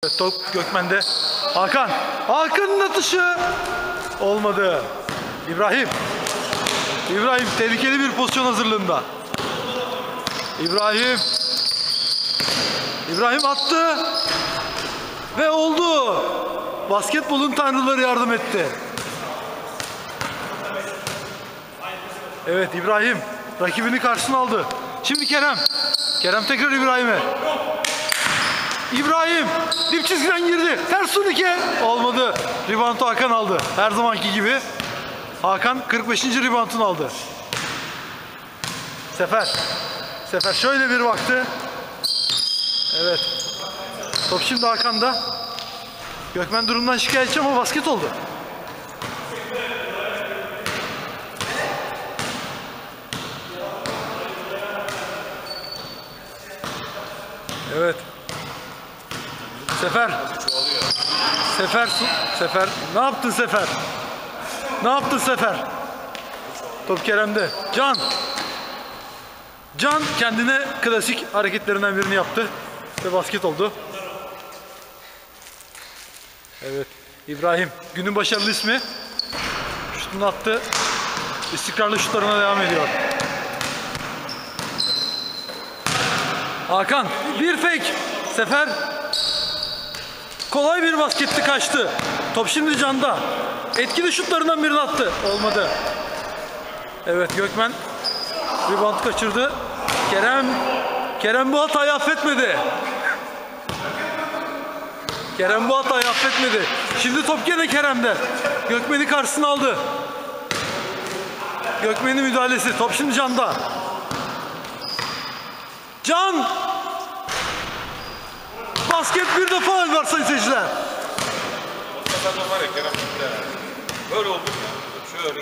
Evet, top Gökmen'de. Hakan. Hakan'ın atışı. Olmadı. İbrahim. İbrahim tehlikeli bir pozisyon hazırlığında. İbrahim. İbrahim attı. Ve oldu. Basketbolun tanrıları yardım etti. Evet, İbrahim rakibini karşısına aldı. Şimdi Kerem. Kerem tekrar İbrahim'e. İbrahim dip çizgiden girdi. Ters turnike. Olmadı. Reboundu Hakan aldı. Her zamanki gibi. Hakan 45. reboundunu aldı. Sefer. Sefer şöyle bir baktı. Evet. Top şimdi Hakan'da. Gökmen durumdan şikayetçi ama basket oldu. Evet. Sefer. Sefer. Ne yaptın Sefer? Ne yaptın Sefer? Top Kerem'de. Can kendine klasik hareketlerinden birini yaptı. Ve basket oldu. Evet. İbrahim. Günün başarılı ismi. Şutunu attı. İstikrarlı şutlarına devam ediyor. Hakan. Bir fake. Sefer. Kolay bir basketti, kaçtı. Top şimdi Can'da. Etkili şutlarından birini attı. Olmadı. Evet, Gökmen rebound kaçırdı. Kerem bu hatayı affetmedi. Kerem bu hatayı affetmedi. Şimdi top gene Kerem'de. Gökmen'i karşısına aldı. Gökmen'in müdahalesi. Top şimdi Can'da. Can! Basket, bir de faul var sayın seyirciler. O var ya Kerem. Böyle oldu. Şöyle.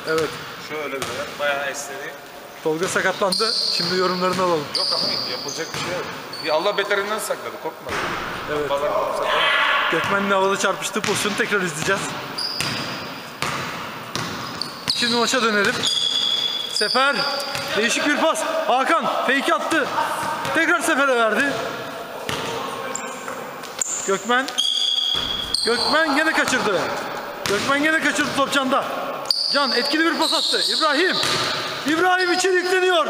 Evet. Şöyle bir bayağı esnedi. Tolga sakatlandı. Şimdi yorumlarını alalım. Yok ama yapılacak bir şey yok. Ya Allah beterinden sakladı. Korkma. Evet. Gökmen'in havada çarpıştığı pozisyonu tekrar izleyeceğiz. Şimdi maça dönelim. Sefer. Değişik bir pas. Hakan fake attı. Tekrar Sefer'e verdi. Gökmen gene kaçırdı. Top Can'da. Can etkili bir pas attı. İbrahim için yükleniyor.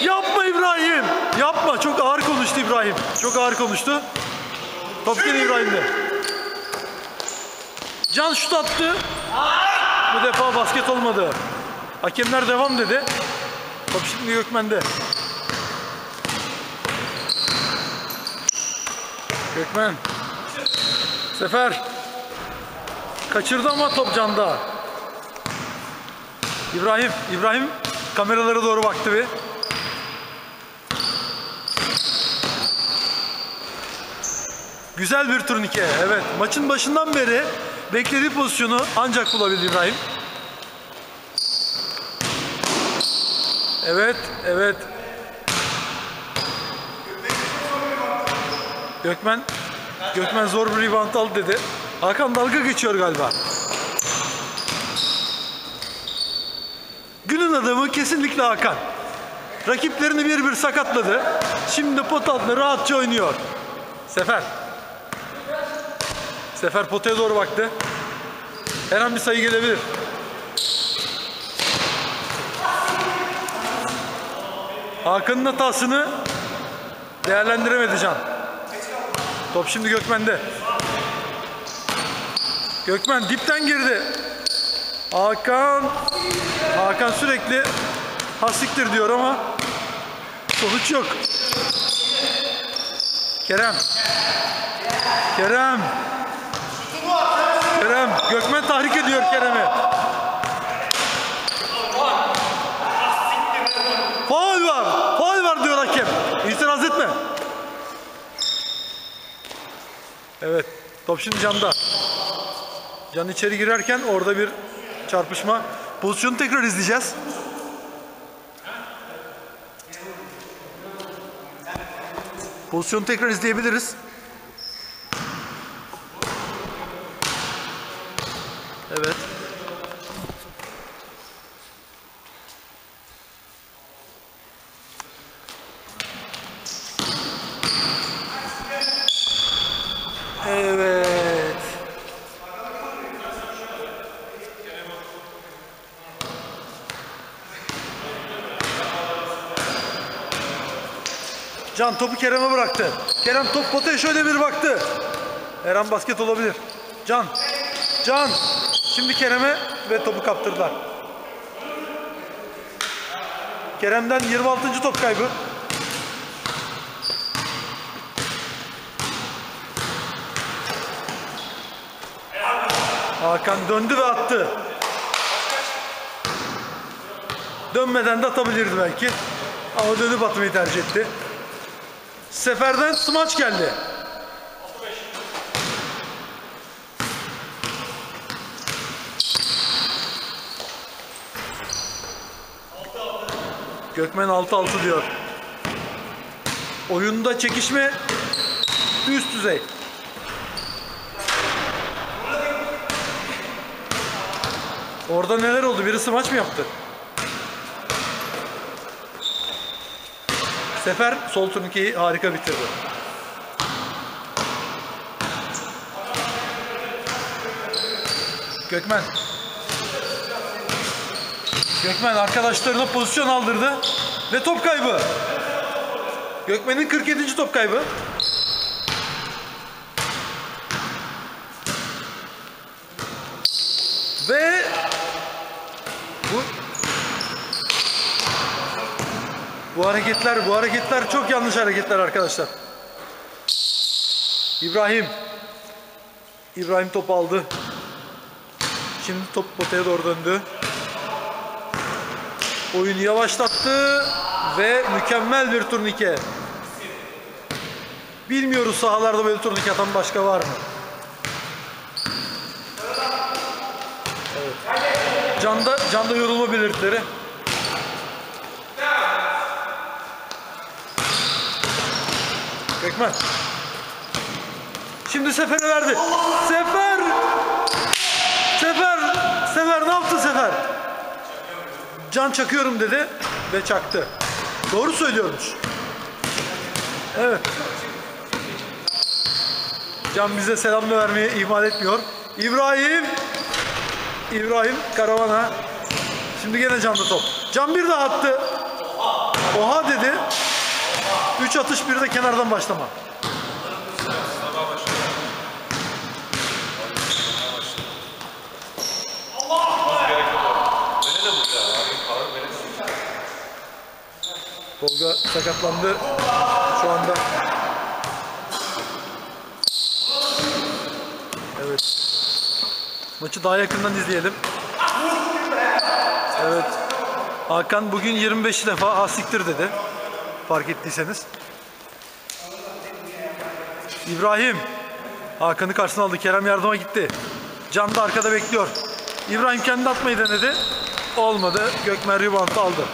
Yapma İbrahim. Yapma. Çok ağır konuştu İbrahim. Top gene İbrahim'de. Can şut attı. Bu defa basket olmadı. Hakemler devam dedi. Top şimdi Gökmen'de. Gökmen. Sefer. Kaçırdı ama top Can'da. İbrahim kameralara doğru baktı bir. Güzel bir turnike. Evet. Maçın başından beri beklediği pozisyonu ancak bulabildi İbrahim. Evet. Gökmen zor bir rebound aldı dedi. Hakan dalga geçiyor galiba. Günün adamı kesinlikle Hakan. Rakiplerini bir sakatladı. Şimdi pot altında rahatça oynuyor. Sefer potaya doğru baktı. Her an bir sayı gelebilir. Hakan'ın hatasını değerlendiremedi Can. Top şimdi Gökmen'de. Gökmen dipten girdi. Hakan sürekli hastiktir diyor ama sonuç yok. Kerem. Gökmen tahrik ediyor Kerem'i. Faul var diyor hakem. İtiraz etme. Evet. Top şimdi Can'da. Can içeri girerken orada bir çarpışma. Pozisyonu tekrar izleyeceğiz. Pozisyonu tekrar izleyebiliriz. Evet. Evet. Can topu Kerem'e bıraktı. Kerem top potaya şöyle bir baktı. Eren basket olabilir. Can. Şimdi Kerem'e ve topu kaptırdılar. Kerem'den 26. top kaybı. Hakan döndü ve attı. Dönmeden de atabilirdi belki. Ama dönüp atmayı tercih etti. Seferden smaç geldi. Gökmen 6-6 diyor. Oyunda çekişme üst düzey. Orada neler oldu? Biri smaç mı yaptı? Sefer sol turnikeyi harika bitirdi. Gökmen arkadaşlarına pozisyon aldırdı ve top kaybı. Gökmen'in 47. top kaybı. Ve bu hareketler çok yanlış hareketler arkadaşlar. İbrahim top aldı. Şimdi top potaya doğru döndü. Oyunu yavaşlattı ve mükemmel bir turnike. Bilmiyoruz sahalarda böyle turnike atan başka var mı? Evet. Canda yorulma belirtileri. Gökmen. Şimdi Sefer'e verdi. Sefer ne yaptı Sefer? Can çakıyorum dedi ve çaktı. Doğru söylüyormuş. Evet. Can bize selam da vermeyi ihmal etmiyor. İbrahim karavana. Şimdi gene Can'da top. Can bir daha attı. Oha dedi. 3 atış bir de kenardan başlama. Tolga sakatlandı şu anda. Evet. Maçı daha yakından izleyelim. Evet. Hakan bugün 25 defa asiktir dedi. Fark ettiyseniz. İbrahim Hakan'ı karşısına aldı. Kerem yardıma gitti. Can da arkada bekliyor. İbrahim kendi atmayı denedi. Olmadı. Gökmen rebound'u aldı.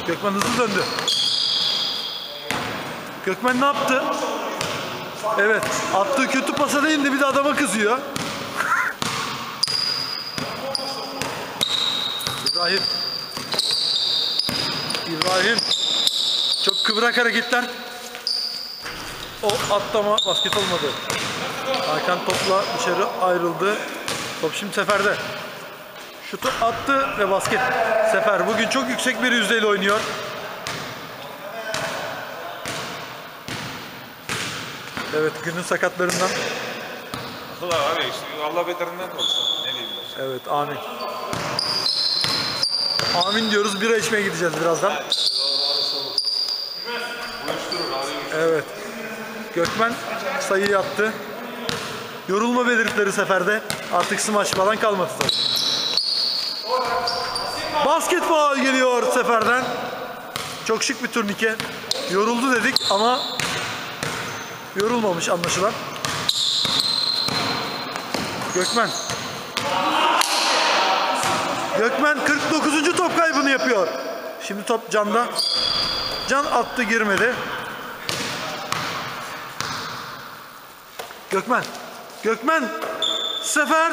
Gökmen hızlı döndü. Gökmen ne yaptı? Evet. Attığı kötü pasa değil de bir de adama kızıyor. İbrahim. Çok kıvrak hareketler. O atlama basket olmadı. Hakan topla dışarı ayrıldı. Top şimdi Sefer'de. Şutu attı ve basket. Sefer bugün çok yüksek bir yüzdeyle oynuyor. Evet, günün sakatlarından. Allah abi işte Allah beterinden korusun. Ne diyeyim ben? Evet, amin. Amin diyoruz. Bira içmeye gideceğiz birazdan. Evet. Gökmen sayıyı attı. Yorulma belirtileri Sefer'de. Artık smaç falan kalmadı tabii. Basketbol geliyor Sefer'den. Çok şık bir turnike. Yoruldu dedik ama yorulmamış anlaşılan. Gökmen 49. top kaybını yapıyor. Şimdi top Can'da. Can attı, girmedi. Gökmen Sefer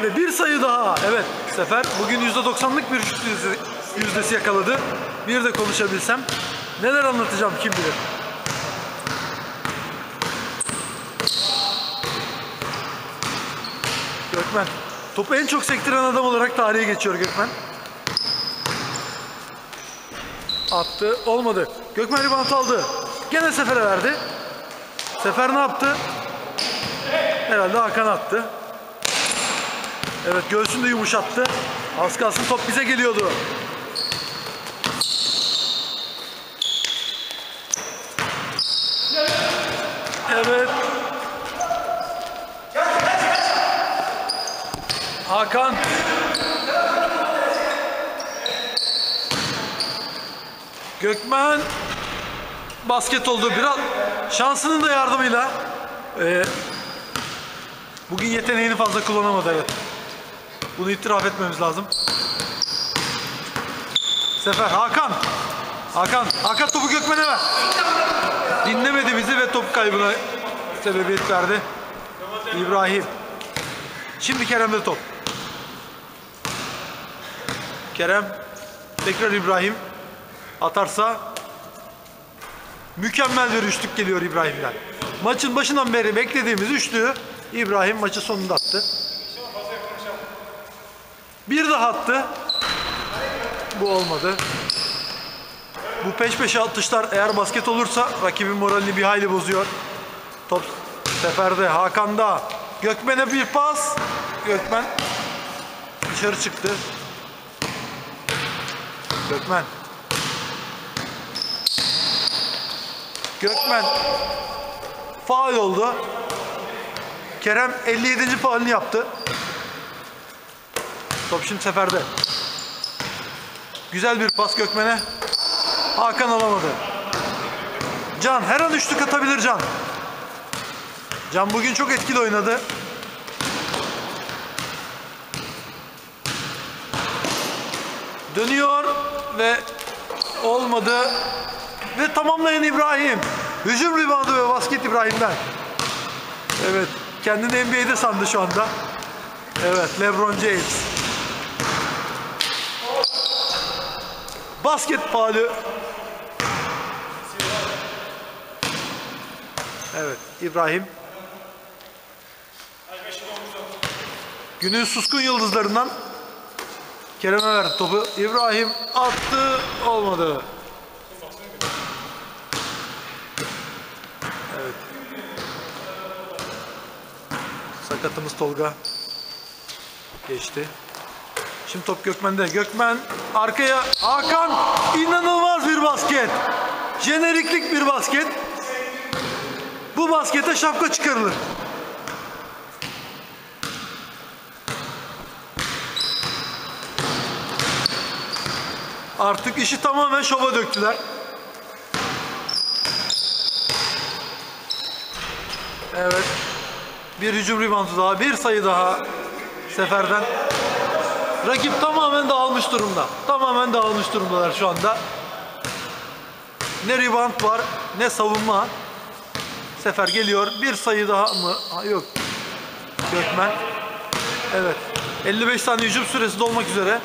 ve bir sayı daha. Evet, Sefer bugün %90'lık bir şut yüzdesi yakaladı. Bir de konuşabilsem neler anlatacağım kim bilir. Gökmen. Topu en çok sektiren adam olarak tarihe geçiyor Gökmen. Attı. Olmadı. Gökmen rebound aldı. Gene Sefer'e verdi. Sefer ne yaptı? Herhalde Hakan attı. Evet, göğsünü de yumuşattı. Az kalsın top bize geliyordu. Evet. Hakan. Gökmen. Basket oldu. Biraz şansının da yardımıyla. Bugün yeteneğini fazla kullanamadı, evet. Bunu itiraf etmemiz lazım. Sefer. Hakan. Hakan topu Gökmen'e ver. Dinlemedi bizi ve top kaybına sebebiyet verdi. İbrahim. Şimdi Kerem'de top. Kerem. Tekrar İbrahim. Atarsa mükemmel bir üçlük geliyor İbrahim'den. Maçın başından beri beklediğimiz üçlüğü İbrahim maçın sonunda attı. Bir daha attı. Bu olmadı. Bu peş peşe atışlar eğer basket olursa rakibin moralini bir hayli bozuyor. Top Sefer'de, Hakan'da. Gökmen'e bir pas. Gökmen dışarı çıktı. Gökmen faul oldu. Kerem 57. faulünü yaptı. Top şimdi Sefer'de. Güzel bir pas Gökmen'e. Hakan alamadı. Can her an üçlük atabilir Can. Can bugün çok etkili oynadı. Dönüyor ve olmadı. Ve tamamlayan İbrahim. Hücum reboundu ve basket İbrahim'den. Evet, kendini NBA'de sandı şu anda. Evet, LeBron James. Basket faulü. Evet, İbrahim. Günün suskun yıldızlarından Kerem'e verdi topu. İbrahim attı, olmadı. Evet. Sakatımız Tolga geçti. Şimdi top Gökmen'de. Gökmen arkaya. Hakan, inanılmaz bir basket. Jeneriklik bir basket. Bu baskete şapka çıkarılır. Artık işi tamamen şova döktüler. Evet. Bir hücum reboundu daha. Bir sayı daha Sefer'den. Rakip tamamen dağılmış durumda. Tamamen dağılmış durumdalar şu anda. Ne rebound var ne savunma. Sefer geliyor. Bir sayı daha mı? Ha, yok. Gökmen. Evet. 55 saniye hücum süresi dolmak üzere.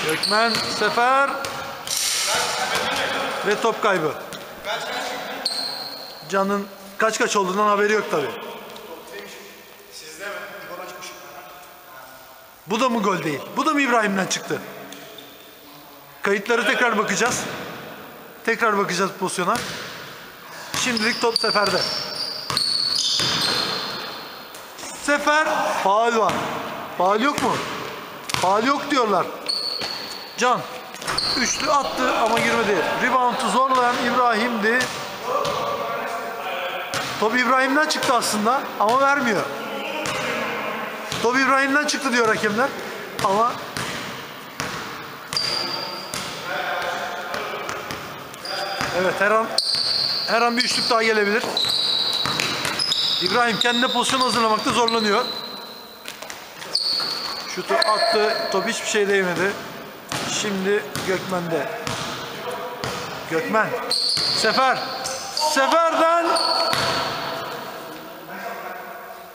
Gökmen, Sefer ve top kaybı. Can'ın kaç olduğundan haberi yok tabii. Bu da mı gol değil? Bu da mı İbrahim'den çıktı? Kayıtları tekrar bakacağız. Tekrar bakacağız pozisyona. Şimdilik top Sefer'de. Sefer, faul var. Faul yok mu? Faul yok diyorlar. Can üçlü attı ama girmedi. Rebound'u zorlayan İbrahim'di. Top İbrahim'den çıktı aslında ama vermiyor. Top İbrahim'den çıktı diyor hakemler ama evet, her an bir üçlük daha gelebilir. İbrahim kendine pozisyon hazırlamakta zorlanıyor. Şutu attı. Top hiçbir şey değmedi. Şimdi Gökmen'de. Gökmen. Sefer. Sefer'den.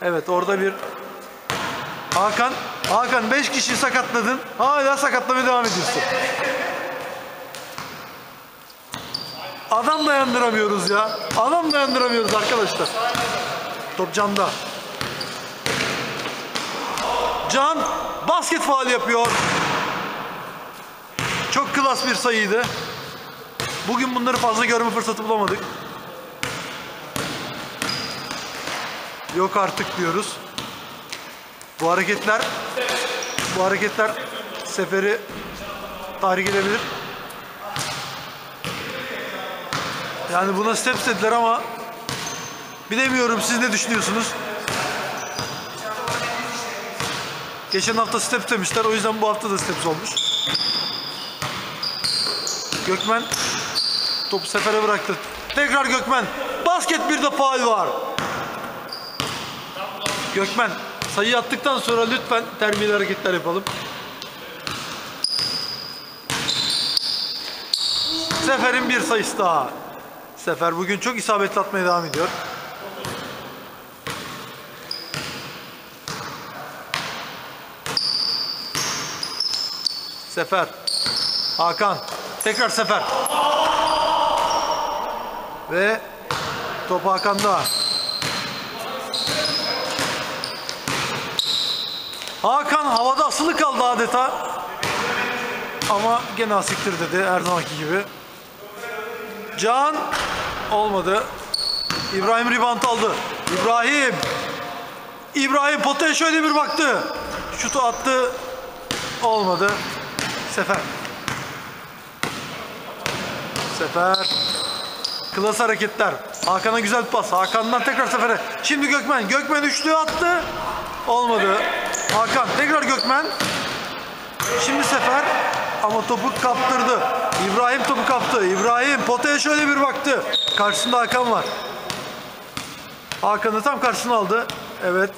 Evet, orada bir Hakan. Hakan 5 kişiyi sakatladın. Hala sakatlamaya devam ediyorsun. Adam dayandıramıyoruz ya. Adam dayandıramıyoruz arkadaşlar. Top Can'da. Can basket faul yapıyor. Çok klas bir sayıydı. Bugün bunları fazla görme fırsatı bulamadık. Yok artık diyoruz. Bu hareketler Sefer'i tahrik edebilir. Yani buna steps dediler ama bilemiyorum, siz ne düşünüyorsunuz? Geçen hafta steps demişler, o yüzden bu hafta da steps olmuş. Gökmen topu Sefer'e bıraktı. Tekrar Gökmen. Basket, bir de faul var. Gökmen sayı attıktan sonra lütfen terbiyeli hareketler yapalım. Sefer'in bir sayısı daha. Sefer bugün çok isabetli atmaya devam ediyor. Sefer. Hakan. Tekrar Sefer. Ve top Hakan'da. Hakan havada asılı kaldı adeta. Ama gene asiktir dedi her zamanki gibi. Can olmadı. İbrahim rebound aldı. İbrahim potaya şöyle bir baktı. Şutu attı. Olmadı. Sefer. Klas hareketler. Hakan'a güzel bir pas. Hakan'dan tekrar Sefer'e. Şimdi Gökmen. Gökmen üçlüğü attı. Olmadı. Hakan. Tekrar Gökmen. Şimdi Sefer. Ama topu kaptırdı. İbrahim topu kaptı. İbrahim potaya şöyle bir baktı. Karşısında Hakan var. Hakan'ı tam karşısına aldı. Evet.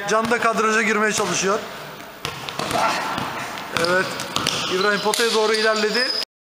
Can da kadraja girmeye çalışıyor. Evet. İbrahim potaya doğru ilerledi.